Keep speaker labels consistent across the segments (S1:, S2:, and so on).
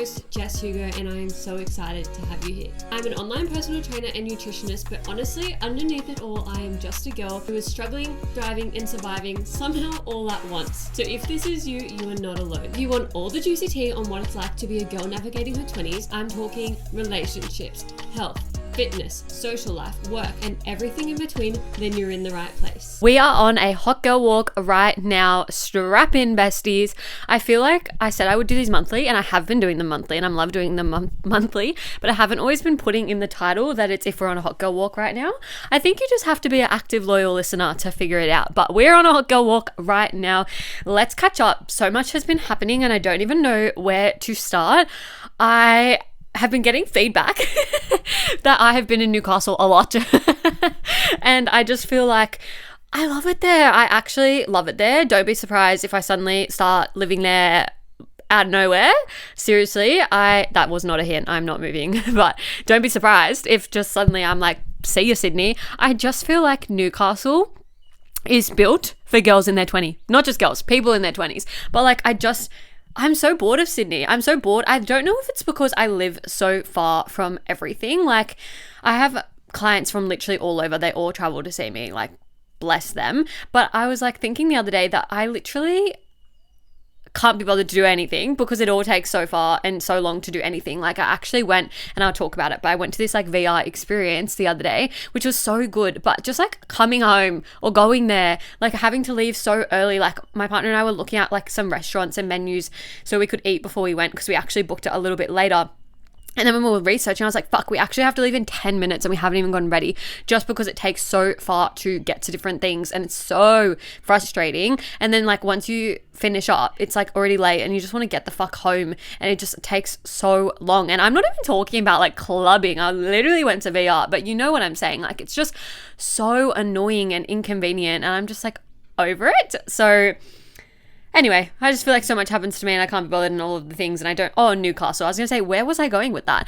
S1: host, Jess Hugo, and I am so excited to have you here. I'm an online personal trainer and nutritionist, but honestly, underneath it all, I am just a girl who is struggling, thriving, and surviving somehow all at once. So if this is you, you are not alone. If you want all the juicy tea on what it's like to be a girl navigating her 20s, I'm talking relationships, health, fitness, social life, work, and everything in between, then you're in the right place.
S2: We are on a hot girl walk right now. Strap in, besties. I feel like I said I would do these monthly, and I have been doing them monthly, and I love doing them monthly, but I haven't always been putting in the title that it's if we're on a hot girl walk right now. I think you just have to be an active, loyal listener to figure it out, but we're on a hot girl walk right now. Let's catch up. So much has been happening, and I don't even know where to start. I have been getting feedback that I have been in Newcastle a lot and I just feel like I love it there. I actually love it there. Don't be surprised if I suddenly start living there out of nowhere. Seriously, that was not a hint. I'm not moving, but don't be surprised if just suddenly I'm like, see you, Sydney. I just feel like Newcastle is built for girls in their 20s, not just girls, people in their 20s, but like I'm so bored of Sydney. I'm so bored. I don't know if it's because I live so far from everything. Like, I have clients from literally all over. They all travel to see me, like, bless them. But I was like thinking the other day that I literally can't be bothered to do anything because it all takes so far and so long to do anything. Like, I actually went, and I'll talk about it, but I went to this like VR experience the other day, which was so good, but just like coming home or going there, like having to leave so early, like my partner and I were looking at like some restaurants and menus so we could eat before we went because we actually booked it a little bit later. And then when we were researching, I was like, fuck, we actually have to leave in 10 minutes and we haven't even gotten ready just because it takes so far to get to different things. And it's so frustrating. And then like once you finish up, it's like already late and you just want to get the fuck home. And it just takes so long. And I'm not even talking about like clubbing. I literally went to VR, but you know what I'm saying? Like, it's just so annoying and inconvenient. And I'm just like over it. So anyway, I just feel like so much happens to me and I can't be bothered in all of the things, and I don't. Oh, Newcastle. I was going to say, where was I going with that?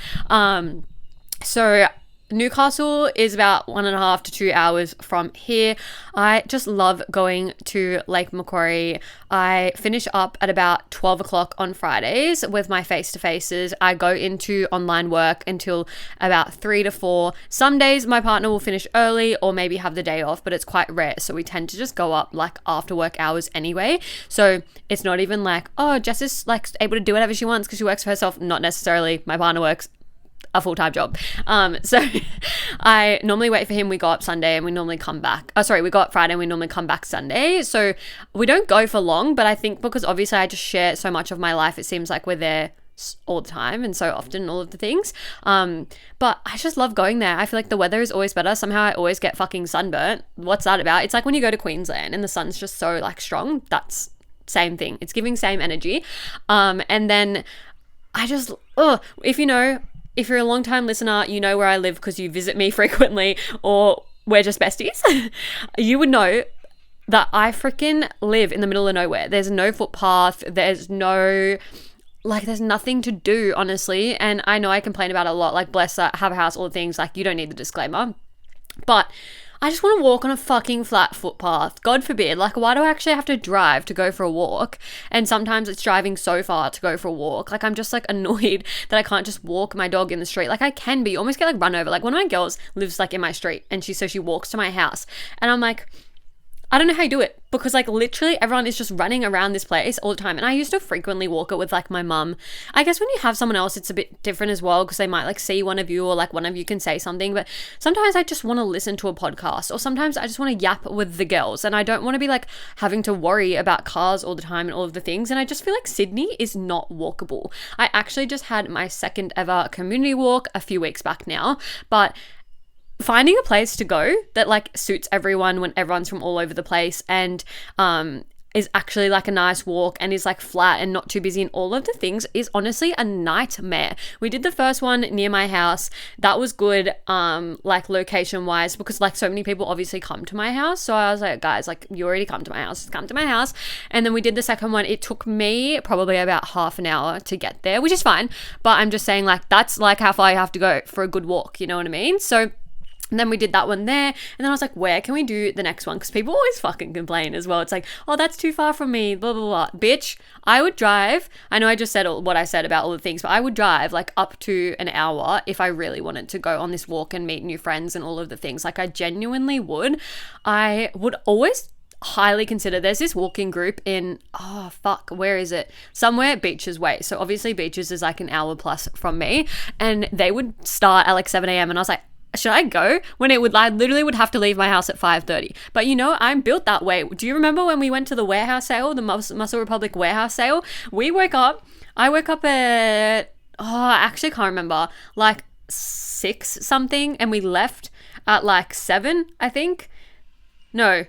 S2: So Newcastle is about 1.5 to 2 hours from here. I just love going to Lake Macquarie. I finish up at about 12 o'clock on Fridays with my face-to-faces. I go into online work until about 3 to 4. Some days my partner will finish early or maybe have the day off, but it's quite rare. So we tend to just go up like after work hours anyway. So it's not even like, oh, Jess is like able to do whatever she wants because she works for herself. Not necessarily. My partner works a full-time job. So I normally wait for him. We go up Sunday and we normally come back. We go up Friday and we normally come back Sunday. So we don't go for long, but I think because obviously I just share so much of my life, it seems like we're there all the time and so often, all of the things. But I just love going there. I feel like the weather is always better. Somehow I always get fucking sunburnt. What's that about? It's like when you go to Queensland and the sun's just so like strong. That's same thing. It's giving same energy. And then I just, if you're a long time listener, you know where I live because you visit me frequently or we're just besties. You would know that I freaking live in the middle of nowhere. There's no footpath. There's nothing to do, honestly. And I know I complain about it a lot. Like, bless her, have a house, all the things. Like, you don't need the disclaimer. But I just want to walk on a fucking flat footpath. God forbid. Like, why do I actually have to drive to go for a walk? And sometimes it's driving so far to go for a walk. Like, I'm just like annoyed that I can't just walk my dog in the street. Like, I can be. You almost get like run over. Like, one of my girls lives like in my street and she walks to my house. And I'm like, I don't know how you do it because like literally everyone is just running around this place all the time. And I used to frequently walk it with like my mum. I guess when you have someone else, it's a bit different as well because they might like see one of you or like one of you can say something. But sometimes I just want to listen to a podcast or sometimes I just want to yap with the girls and I don't want to be like having to worry about cars all the time and all of the things. And I just feel like Sydney is not walkable. I actually just had my second ever community walk a few weeks back now, but finding a place to go that like suits everyone when everyone's from all over the place and is actually like a nice walk and is like flat and not too busy and all of the things is honestly a nightmare. We did the first one near my house. That was good, like location wise, because like so many people obviously come to my house. So I was like, guys, like you already come to my house, come to my house. And then we did the second one. It took me probably about half an hour to get there, which is fine. But I'm just saying like, that's like how far you have to go for a good walk. You know what I mean? So And then we did that one there. And then I was like, where can we do the next one? Because people always fucking complain as well. It's like, oh, that's too far from me, blah, blah, blah. Bitch, I would drive. I know I just said what I said about all the things, but I would drive like up to an hour if I really wanted to go on this walk and meet new friends and all of the things. Like I genuinely would. I would always highly consider, there's this walking group in, where is it? Somewhere Beaches Way. So obviously Beaches is like an hour plus from me. And they would start at like 7 a.m. And I was like, should I go? When I literally would have to leave my house at 5:30. But you know, I'm built that way. Do you remember when we went to the warehouse sale, the Muscle Republic warehouse sale? I woke up at, I actually can't remember, like 6 something, and we left at like 7, I think. No,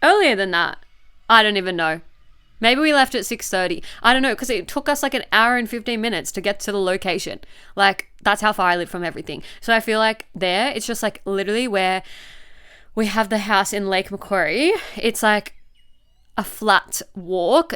S2: earlier than that. I don't even know. Maybe we left at 6:30. I don't know, because it took us like an hour and 15 minutes to get to the location. Like, that's how far I live from everything. So I feel like there, it's just like literally where we have the house in Lake Macquarie. It's like a flat walk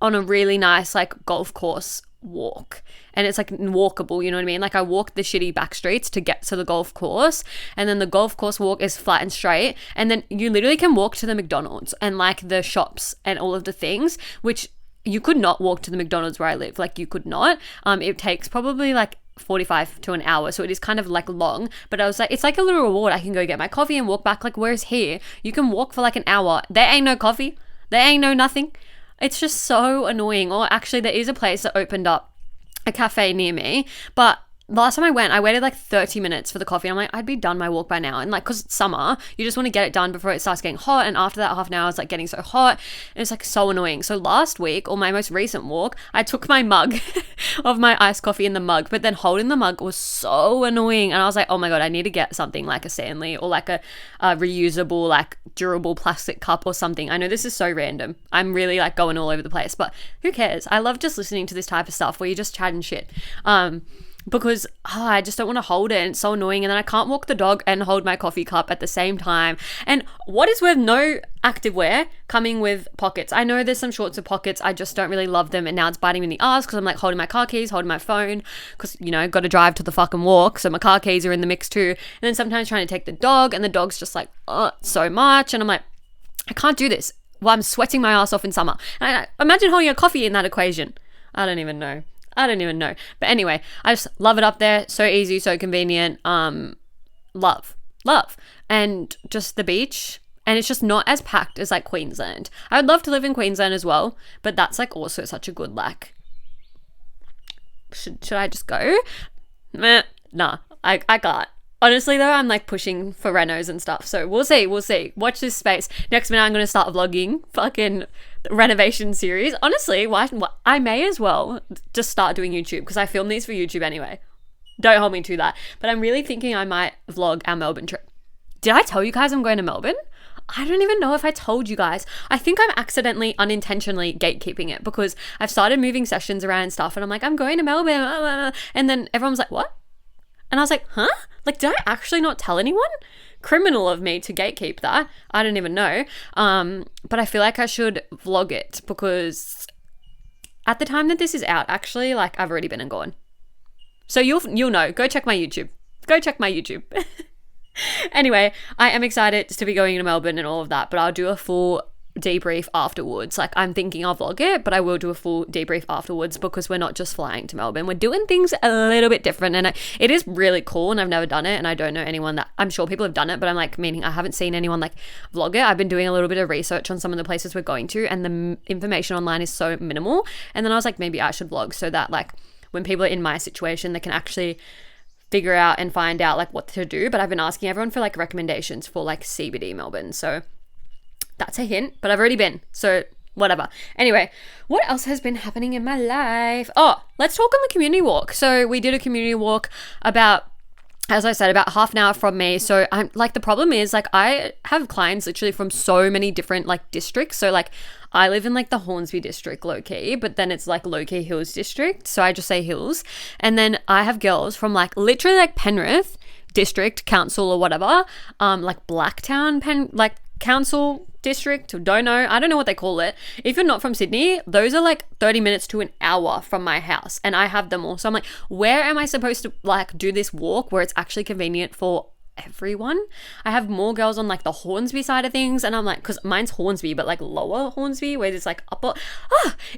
S2: on a really nice like golf course walk. And it's like walkable, you know what I mean? Like I walked the shitty back streets to get to the golf course, and then the golf course walk is flat and straight, and then you literally can walk to the McDonald's and like the shops and all of the things, which you could not walk to the McDonald's where I live. Like you could not. It takes probably like 45 to an hour, so it is kind of like long, but I was like, it's like a little reward. I can go get my coffee and walk back. Like whereas here you can walk for like an hour, there ain't no coffee, there ain't no nothing. It's just so annoying. Or actually there is a place that opened up, a cafe near me, but last time I waited like 30 minutes for the coffee. And I'm like, I'd be done my walk by now. And like, cause it's summer, you just want to get it done before it starts getting hot. And after that half an hour, it's like getting so hot. And it's like so annoying. So last week, or my most recent walk, I took my mug of my iced coffee in the mug, but then holding the mug was so annoying. And I was like, oh my God, I need to get something like a Stanley or like a reusable, like durable plastic cup or something. I know this is so random. I'm really like going all over the place, but who cares? I love just listening to this type of stuff where you just chat and shit. Because I just don't want to hold it, and it's so annoying, and then I can't walk the dog and hold my coffee cup at the same time. And what is with no activewear coming with pockets? I know there's some shorts with pockets, I just don't really love them, and now it's biting me in the ass because I'm like holding my car keys, holding my phone, because you know, got to drive to the fucking walk, so my car keys are in the mix too. And then sometimes trying to take the dog, and the dog's just like, so much, and I'm like, I can't do this. Well, I'm sweating my ass off in summer. And I imagine holding a coffee in that equation. I don't even know. But anyway, I just love it up there. So easy, so convenient. Love. And just the beach. And it's just not as packed as like Queensland. I would love to live in Queensland as well, but that's like also such a good like, should I just go? Nah, I can't. Honestly though, I'm like pushing for renos and stuff. So we'll see. Watch this space. Next minute I'm going to start vlogging fucking renovation series. Honestly, I may as well just start doing YouTube because I film these for YouTube anyway. Don't hold me to that. But I'm really thinking I might vlog our Melbourne trip. Did I tell you guys I'm going to Melbourne? I don't even know if I told you guys. I think I'm unintentionally gatekeeping it because I've started moving sessions around and stuff, and I'm like, I'm going to Melbourne. And then everyone's like, what? And I was like, huh? Like, did I actually not tell anyone? Criminal of me to gatekeep that. I don't even know. But I feel like I should vlog it because at the time that this is out, actually, like I've already been and gone. So you'll know. Go check my YouTube. Anyway, I am excited to be going to Melbourne and all of that, but I'll do a full debrief afterwards. Like I'm thinking I'll vlog it, but I will do a full debrief afterwards because we're not just flying to Melbourne, we're doing things a little bit different, and it is really cool, and I've never done it, and I don't know anyone that, I'm sure people have done it, but I'm like, meaning I haven't seen anyone like vlog it. I've been doing a little bit of research on some of the places we're going to, and the information online is so minimal, and then I was like, maybe I should vlog so that like when people are in my situation, they can actually figure out and find out like what to do. But I've been asking everyone for like recommendations for like CBD Melbourne, so that's a hint, but I've already been, so whatever. Anyway, what else has been happening in my life? Oh, let's talk on the community walk. So we did a community walk about, as I said, about half an hour from me. So I'm like, the problem is like I have clients literally from so many different like districts. So like I live in like the Hornsby district low key, but then it's like low key Hills district. So I just say Hills. And then I have girls from like literally like Penrith district council or whatever, like Blacktown council district, don't know. I don't know what they call it. If you're not from Sydney, those are like 30 minutes to an hour from my house, and I have them all. So I'm like, where am I supposed to like do this walk where it's actually convenient for everyone? I have more girls on like the Hornsby side of things, and I'm like, because mine's Hornsby but like lower Hornsby, where it's like upper,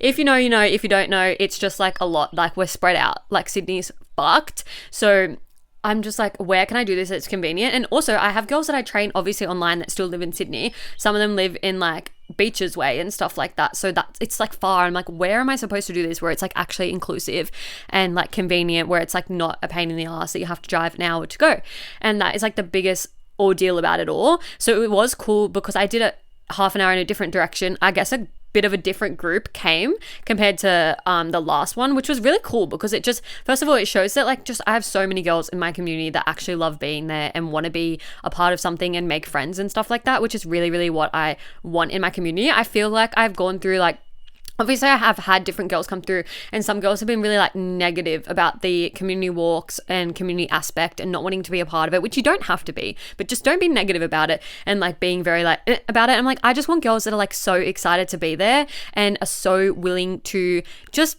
S2: if you know you know, if you don't know, it's just like a lot, like we're spread out, like Sydney's fucked. So I'm just like, where can I do this that's convenient? And also I have girls that I train obviously online that still live in Sydney. Some of them live in like Beaches Way and stuff like that, so that it's like far. I'm like, where am I supposed to do this where it's like actually inclusive and like convenient, where it's like not a pain in the ass that you have to drive an hour to go? And that is like the biggest ordeal about it all. So it was cool because I did it half an hour in a different direction. I guess a bit of a different group came compared to the last one, which was really cool because it just, first of all, it shows that like just I have so many girls in my community that actually love being there and want to be a part of something and make friends and stuff like that, which is really, really what I want in my community. I feel like I've gone through like, obviously I have had different girls come through, and some girls have been really like negative about the community walks and community aspect and not wanting to be a part of it, which you don't have to be, but just don't be negative about it and like being very like about it. I'm like, I just want girls that are like so excited to be there and are so willing to just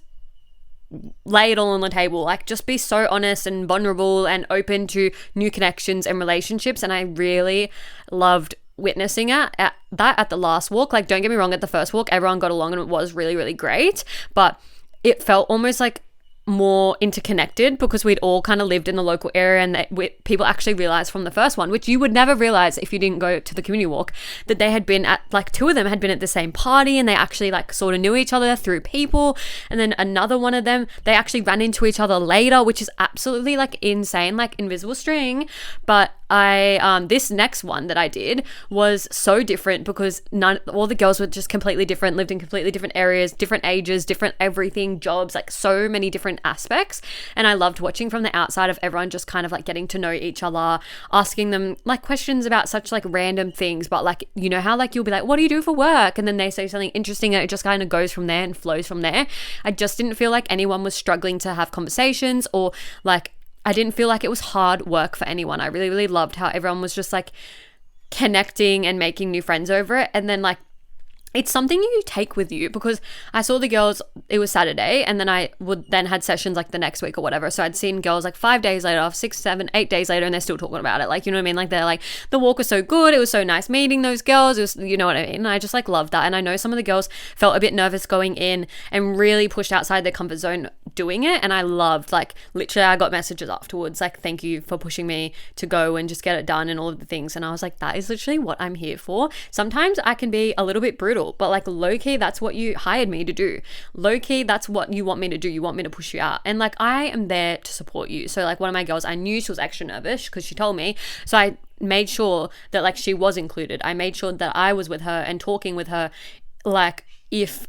S2: lay it all on the table, like just be so honest and vulnerable and open to new connections and relationships. And I really loved witnessing at the last walk. Like, don't get me wrong, at the first walk everyone got along and it was really, really great, but it felt almost like more interconnected because we'd all kind of lived in the local area, and that people actually realized from the first one, which you would never realize if you didn't go to the community walk, that they had been at like, two of them had been at the same party and they actually like sort of knew each other through people. And then another one of them, they actually ran into each other later, which is absolutely like insane, like invisible string. But this next one that I did was so different because all the girls were just completely different, lived in completely different areas, different ages, different everything, jobs, like so many different aspects. And I loved watching from the outside of everyone just kind of like getting to know each other, asking them like questions about such like random things, but like, you know how like you'll be like, what do you do for work? And then they say something interesting and it just kind of goes from there and flows from there. I just didn't feel like anyone was struggling to have conversations, or like I didn't feel like it was hard work for anyone. I really, really loved how everyone was just like connecting and making new friends over it. And then like, it's something you take with you, because I saw the girls, it was Saturday, and then I would then had sessions like the next week or whatever. So I'd seen girls like 5 days later, 6, 7, 8 days later, and they're still talking about it. Like, you know what I mean? Like, they're like, the walk was so good. It was so nice meeting those girls. It was, you know what I mean? And I just like loved that. And I know some of the girls felt a bit nervous going in and really pushed outside their comfort zone doing it. And I loved, like, literally I got messages afterwards, like, thank you for pushing me to go and just get it done and all of the things. And I was like, that is literally what I'm here for. Sometimes I can be a little bit brutal, but like low-key, that's what you hired me to do. Low-key, that's what you want me to do. You want me to push you out. And like, I am there to support you. So like, one of my girls, I knew she was extra nervous because she told me. So I made sure that like she was included. I made sure that I was with her and talking with her, like if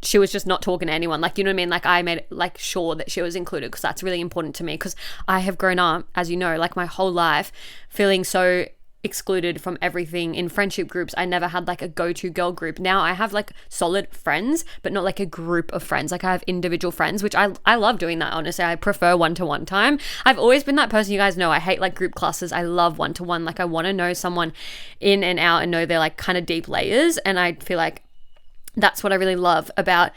S2: she was just not talking to anyone, like, you know what I mean? Like, I made like sure that she was included, because that's really important to me, because I have grown up, as you know, like my whole life feeling so excluded from everything in friendship groups. I never had like a go-to girl group. Now I have like solid friends, but not like a group of friends. Like, I have individual friends, which I love doing that. Honestly, I prefer one-to-one time. I've always been that person. You guys know I hate like group classes. I love one-to-one. Like, I want to know someone in and out and know they're like kind of deep layers. And I feel like that's what I really love about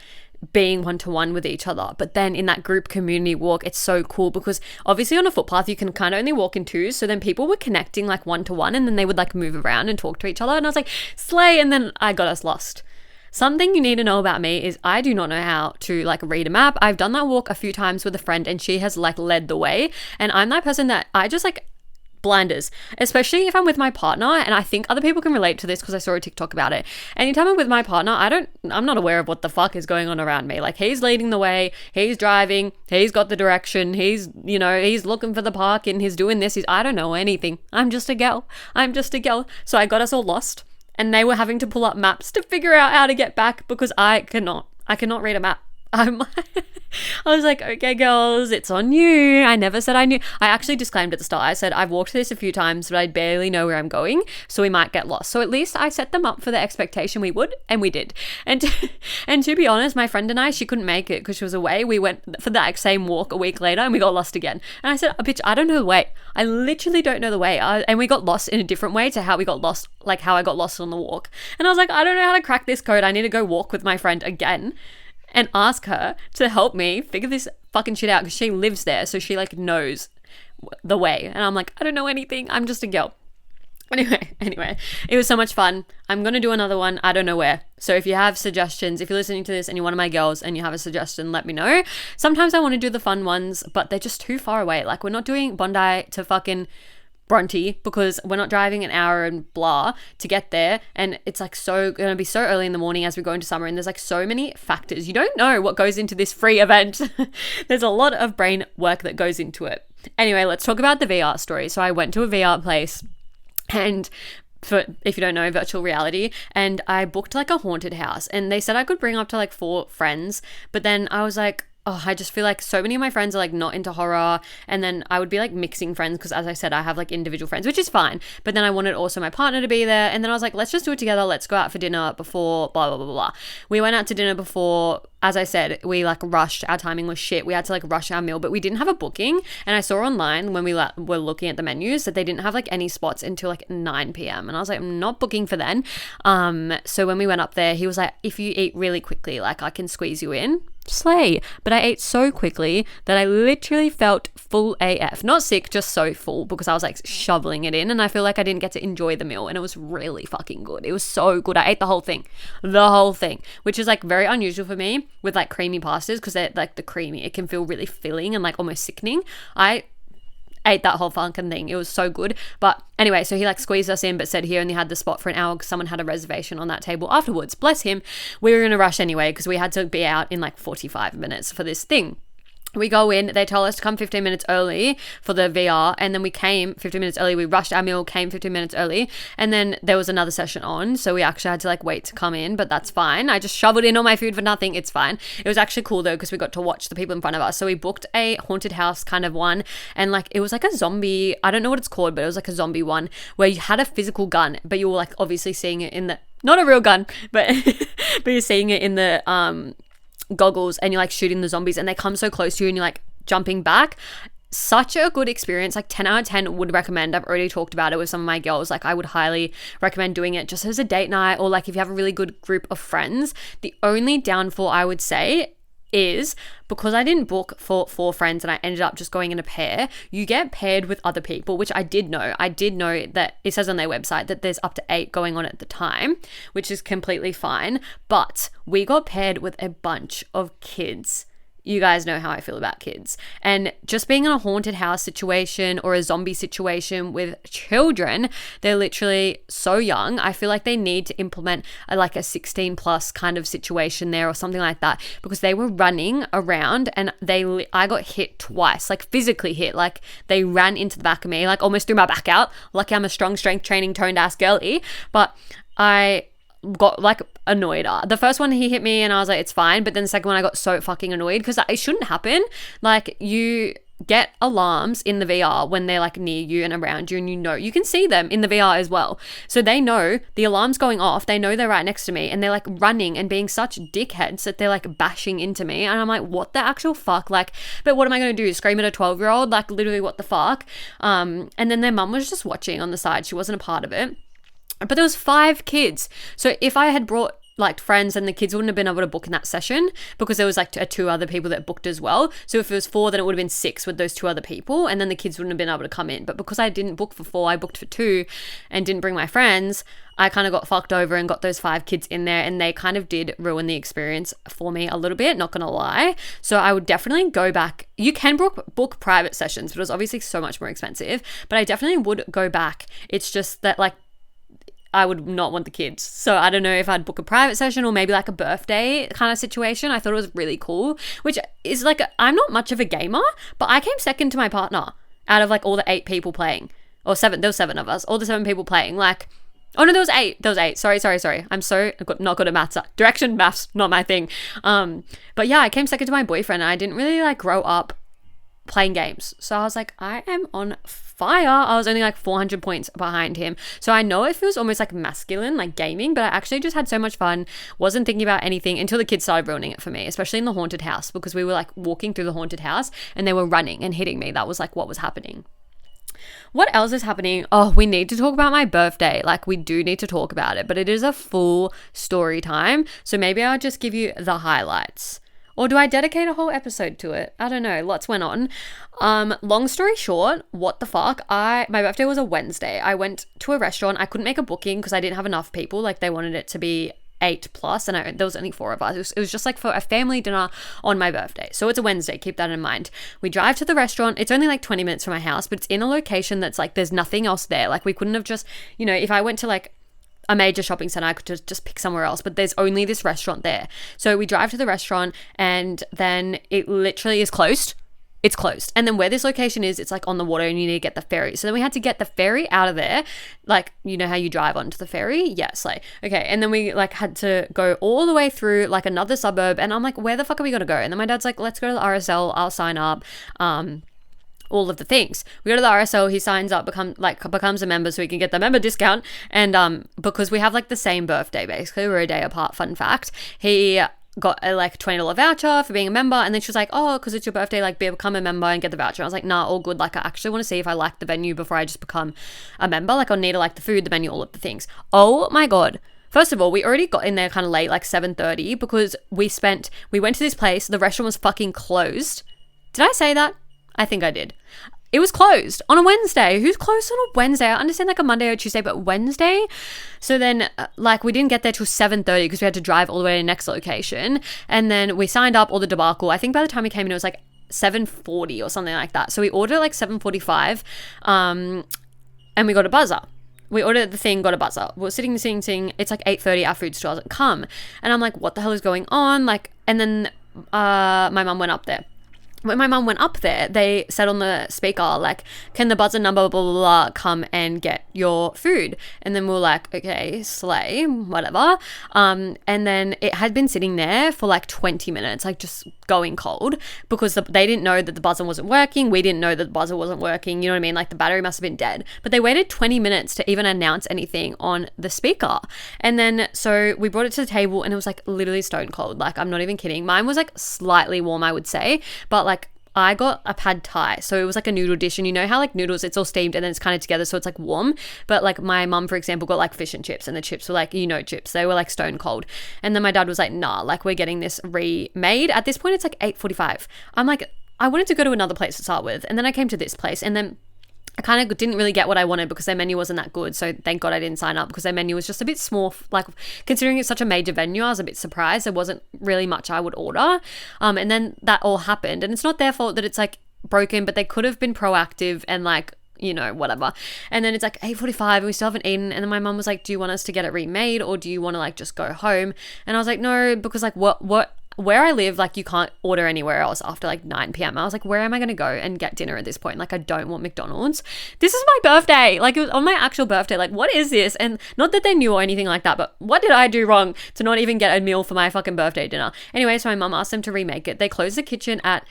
S2: being one-to-one with each other. But then in that group community walk, it's so cool because obviously on a footpath you can kind of only walk in twos, so then people were connecting like one-to-one, and then they would like move around and talk to each other, and I was like, slay. And then I got us lost. Something you need to know about me is I do not know how to like read a map. I've done that walk a few times with a friend and she has like led the way, and I'm that person that I just like blinders, especially if I'm with my partner. And I think other people can relate to this because I saw a TikTok about it. Anytime I'm with my partner, I'm not aware of what the fuck is going on around me. Like, he's leading the way, he's driving, he's got the direction, he's, you know, he's looking for the park and he's doing this. I don't know anything. I'm just a girl. So I got us all lost, and they were having to pull up maps to figure out how to get back because I cannot read a map. I'm like, I was like, okay, girls, it's on you. I never said I knew. I actually disclaimed at the start. I said, I've walked this a few times, but I barely know where I'm going, so we might get lost. So at least I set them up for the expectation we would, and we did. And to be honest, my friend and I, she couldn't make it because she was away. We went for that same walk a week later and we got lost again. And I said, bitch, I don't know the way. I literally don't know the way. And we got lost in a different way to how we got lost, like how I got lost on the walk. And I was like, I don't know how to crack this code. I need to go walk with my friend again and ask her to help me figure this fucking shit out because she lives there, so she like knows the way. And I'm like, I don't know anything. I'm just a girl. Anyway, it was so much fun. I'm going to do another one. I don't know where. So if you have suggestions, if you're listening to this and you're one of my girls and you have a suggestion, let me know. Sometimes I want to do the fun ones, but they're just too far away. Like we're not doing Bondi to fucking Bronte because we're not driving an hour and blah to get there, and it's like so gonna be so early in the morning as we go into summer, and there's like so many factors. You don't know what goes into this free event. There's a lot of brain work that goes into it. Anyway, let's talk about the VR story. So I went to a VR place, and for if you don't know, virtual reality, and I booked like a haunted house, and they said I could bring up to like 4 friends, but then I was like, oh, I just feel like so many of my friends are like not into horror, and then I would be like mixing friends because as I said, I have like individual friends, which is fine, but then I wanted also my partner to be there, and then I was like, let's just do it together, let's go out for dinner before blah blah blah blah. We went out to dinner before, as I said, we like rushed, our timing was shit, we had to like rush our meal, but we didn't have a booking, and I saw online when we were looking at the menus that they didn't have like any spots until like 9 p.m, and I was like, I'm not booking for then. So when we went up there, he was like, if you eat really quickly, like I can squeeze you in. Slay. But I ate so quickly that I literally felt full AF. Not sick, just so full because I was like shoveling it in, and I feel like I didn't get to enjoy the meal, and it was really fucking good. It was so good. I ate the whole thing, which is like very unusual for me with like creamy pastas because they're like the creamy, it can feel really filling and like almost sickening. I ate that whole fucking thing. It was so good. But anyway, so he like squeezed us in but said he only had the spot for an hour because someone had a reservation on that table afterwards. Bless him. We were in a rush anyway because we had to be out in like 45 minutes for this thing. We go in, they told us to come 15 minutes early for the VR, and then we came 15 minutes early, we rushed our meal, came 15 minutes early, and then there was another session on, so we actually had to like wait to come in, but that's fine. I just shoveled in all my food for nothing, it's fine. It was actually cool though because we got to watch the people in front of us. So we booked a haunted house kind of one, and like it was like a zombie, I don't know what it's called, but it was like a zombie one where you had a physical gun, but you were like obviously seeing it in the, not a real gun, but but you're seeing it in the goggles, and you're like shooting the zombies and they come so close to you and you're like jumping back. Such a good experience, like 10 out of 10 would recommend. I've already talked about it with some of my girls. Like I would highly recommend doing it just as a date night, or like if you have a really good group of friends. The only downfall I would say is because I didn't book for 4 friends and I ended up just going in a pair, you get paired with other people, which I did know. I did know that it says on their website that there's up to 8 going on at the time, which is completely fine. But we got paired with a bunch of kids. You guys know how I feel about kids. And just being in a haunted house situation or a zombie situation with children, they're literally so young. I feel like they need to implement like a 16 plus kind of situation there or something like that, because they were running around and I got hit twice, like physically hit. Like they ran into the back of me, like almost threw my back out. Lucky I'm a strong strength training toned ass girly, but I got like annoyed. The first one he hit me and I was like, it's fine, but then the second one I got so fucking annoyed because it shouldn't happen. Like you get alarms in the VR when they're like near you and around you, and you know you can see them in the VR as well, so they know the alarm's going off, they know they're right next to me, and they're like running and being such dickheads that they're like bashing into me, and I'm like, what the actual fuck? Like, but what am I going to do, scream at a 12-year-old? Like literally what the fuck? And then their mum was just watching on the side, she wasn't a part of it. But there was 5 kids. So if I had brought like friends, and the kids wouldn't have been able to book in that session because there was like 2 other people that booked as well. So if it was 4, then it would have been 6 with those 2 other people, and then the kids wouldn't have been able to come in. But because I didn't book for 4, I booked for 2 and didn't bring my friends, I kind of got fucked over and got those 5 kids in there, and they kind of did ruin the experience for me a little bit, not gonna lie. So I would definitely go back. You can book private sessions, but it was obviously so much more expensive, but I definitely would go back. It's just that like I would not want the kids. So I don't know if I'd book a private session or maybe like a birthday kind of situation. I thought it was really cool, which is like, I'm not much of a gamer, but I came second to my partner out of like all the 8 people playing, or 7, there were 7 of us, all the 7 people playing. Like Oh no, there was 8. There was 8. Sorry. I'm so not good at maths. Direction maths, not my thing. But yeah, I came second to my boyfriend, and I didn't really like grow up playing games. So I was like, I am on fire. I was only like 400 points behind him. So I know it feels almost like masculine, like gaming, but I actually just had so much fun. Wasn't thinking about anything until the kids started ruining it for me, especially in the haunted house, because we were like walking through the haunted house and they were running and hitting me. That was like what was happening. What else is happening? Oh, we need to talk about my birthday. Like, we do need to talk about it, but it is a full story time. So maybe I'll just give you the highlights. Or do I dedicate a whole episode to it? I don't know. Lots went on. Long story short, what the fuck? My birthday was a Wednesday. I went to a restaurant. I couldn't make a booking because I didn't have enough people. Like, they wanted it to be 8+ and there was only 4 of us. It was just like for a family dinner on my birthday. So it's a Wednesday, keep that in mind. We drive to the restaurant. It's only like 20 minutes from my house, but it's in a location that's like there's nothing else there. Like, we couldn't have just, you know, if I went to like a major shopping center, I could just pick somewhere else, but there's only this restaurant there. So we drive to the restaurant and then it literally is closed. It's closed. And then where this location is, it's like on the water and you need to get the ferry. So then we had to get the ferry out of there. Like, you know how you drive onto the ferry? Yes. Like, okay. And then we like had to go all the way through like another suburb. And I'm like, where the fuck are we going to go? And then my dad's like, let's go to the RSL. I'll sign up. All of the things. We go to the RSL, he signs up, becomes a member so he can get the member discount. And because we have like the same birthday, basically, we're a day apart, fun fact, he got a like $20 voucher for being a member. And then she was like, oh, because it's your birthday, like become a member and get the voucher. I was like, nah, all good. Like, I actually want to see if I like the venue before I just become a member. Like, I'll need to like the food, the menu, all of the things. Oh my God. First of all, we already got in there kind of late, like 7:30, because we went to this place, the restaurant was fucking closed. Did I say that? I think I did. It was closed on a Wednesday. Who's closed on a Wednesday? I understand like a Monday or Tuesday, but Wednesday? So then like we didn't get there till 7:30 because we had to drive all the way to the next location. And then we signed up, all the debacle. I think by the time we came in, it was like 7:40 or something like that. So we ordered at like 7:45 and we got a buzzer. We ordered the thing, got a buzzer. We're sitting. It's like 8:30, our food still hasn't come. And I'm like, what the hell is going on? Like, and then my mum went up there. When my mum went up there, they said on the speaker, like, can the buzzer number, blah, blah, blah, come and get your food? And then we were like, okay, slay, whatever. And then it had been sitting there for like 20 minutes, like just going cold, because they didn't know that the buzzer wasn't working. We didn't know that the buzzer wasn't working. You know what I mean? Like, the battery must have been dead. But they waited 20 minutes to even announce anything on the speaker. And then, so we brought it to the table and it was like literally stone cold. Like, I'm not even kidding. Mine was like slightly warm, I would say, but like, I got a pad thai, so it was like a noodle dish, and you know how like noodles, it's all steamed and then it's kind of together, so it's like warm. But like my mum, for example, got like fish and chips, and the chips were like, you know, chips, they were like stone cold. And then my dad was like, nah, like we're getting this remade. At this point it's like 8:45. I'm like, I wanted to go to another place to start with, and then I came to this place, and then I kind of didn't really get what I wanted because their menu wasn't that good. So thank God I didn't sign up, because their menu was just a bit small. Like, considering it's such a major venue, I was a bit surprised. There wasn't really much I would order. And then that all happened, and it's not their fault that it's like broken, but they could have been proactive and like, you know, whatever. And then it's like 8:45 and we still haven't eaten. And then my mum was like, do you want us to get it remade, or do you want to like just go home? And I was like, no, because like where I live, like you can't order anywhere else after like 9 p.m. I was like, where am I going to go and get dinner at this point? Like, I don't want McDonald's. This is my birthday. Like, it was on my actual birthday. Like, what is this? And not that they knew or anything like that, but what did I do wrong to not even get a meal for my fucking birthday dinner? Anyway, so my mum asked them to remake it. They closed the kitchen at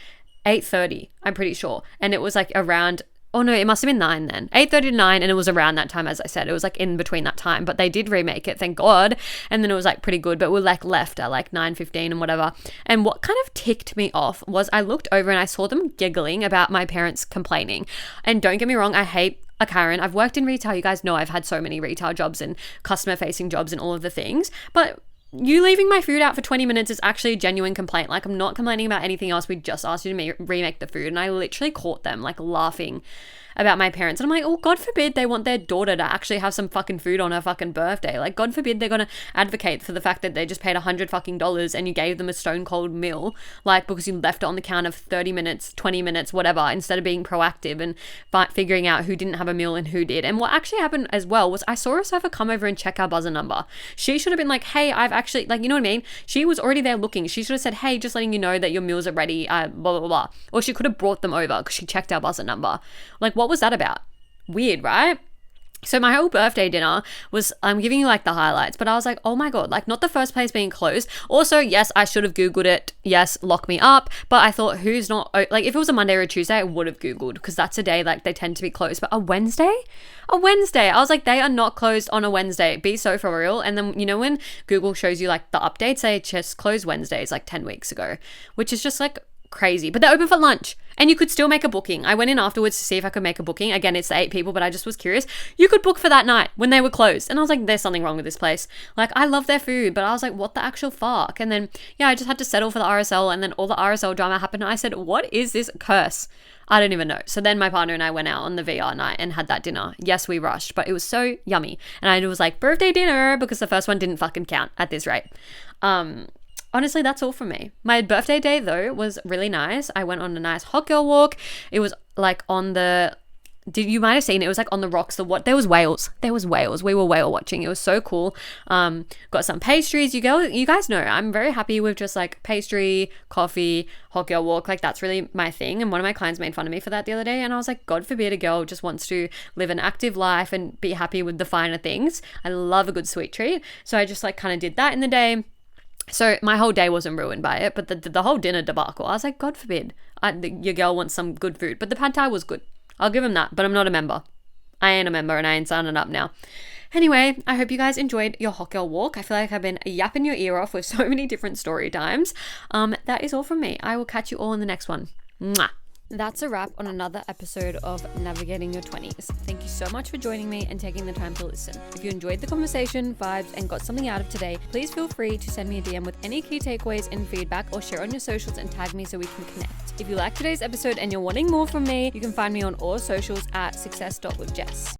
S2: 8:30, I'm pretty sure. And it was like around, oh no, it must have been 9 then. 8:30 to 9, and it was around that time, as I said. It was like in between that time, but they did remake it, thank God. And then it was like pretty good, but we like left at like 9:15 and whatever. And what kind of ticked me off was I looked over and I saw them giggling about my parents complaining. And don't get me wrong, I hate a Karen. I've worked in retail. You guys know I've had so many retail jobs and customer facing jobs and all of the things, but you leaving my food out for 20 minutes is actually a genuine complaint. Like, I'm not complaining about anything else. We just asked you to remake the food. And I literally caught them like laughing about my parents. And I'm like, oh, God forbid they want their daughter to actually have some fucking food on her fucking birthday. Like, God forbid they're going to advocate for the fact that they just paid $100 fucking and you gave them a stone cold meal, like, because you left it on the counter for 30 minutes, 20 minutes, whatever, instead of being proactive and figuring out who didn't have a meal and who did. And what actually happened as well was I saw a server come over and check our buzzer number. She should have been like, hey, I've actually, like, you know what I mean? She was already there looking. She should have said, hey, just letting you know that your meals are ready, blah, blah, blah. Or she could have brought them over because she checked our buzzer number. Like, what was that about? Weird, right? So my whole birthday dinner was, I'm giving you like the highlights, but I was like, oh my God, like not the first place being closed. Also, yes, I should have Googled it. Yes, lock me up. But I thought, who's not, like if it was a Monday or a Tuesday, I would have Googled because that's a day like they tend to be closed. But a Wednesday, I was like, they are not closed on a Wednesday. Be so for real. And then, you know, when Google shows you like the updates, they just closed Wednesdays like 10 weeks ago, which is just like crazy. But they're open for lunch. And you could still make a booking. I went in afterwards to see if I could make a booking. Again, it's 8 people, but I just was curious. You could book for that night when they were closed. And I was like, there's something wrong with this place. Like, I love their food, but I was like, what the actual fuck? And then, yeah, I just had to settle for the RSL. And then all the RSL drama happened. And I said, what is this curse? I don't even know. So then my partner and I went out on the VR night and had that dinner. Yes, we rushed, but it was so yummy. And I was like, birthday dinner, because the first one didn't fucking count at this rate. Honestly, that's all from me. My birthday day, though, was really nice. I went on a nice hot girl walk. It was like on the... You might have seen it. It was like on the rocks. There was whales. There was whales. We were whale watching. It was so cool. Got some pastries. You guys know I'm very happy with just like pastry, coffee, hot girl walk. Like that's really my thing. And one of my clients made fun of me for that the other day. And I was like, God forbid a girl just wants to live an active life and be happy with the finer things. I love a good sweet treat. So I just like kind of did that in the day. So my whole day wasn't ruined by it, but the whole dinner debacle, I was like, God forbid, your girl wants some good food. But the pad thai was good. I'll give him that, but I'm not a member. I ain't a member and I ain't signing up now. Anyway, I hope you guys enjoyed your hot girl walk. I feel like I've been yapping your ear off with so many different story times. That is all from me. I will catch you all in the next one. Mwah. That's a wrap on another episode of Navigating Your 20s. Thank you so much for joining me and taking the time to listen. If you enjoyed the conversation, vibes, and got something out of today, please feel free to send me a DM with any key takeaways and feedback or share on your socials and tag me so we can connect. If you liked today's episode and you're wanting more from me, you can find me on all socials at success.withjess.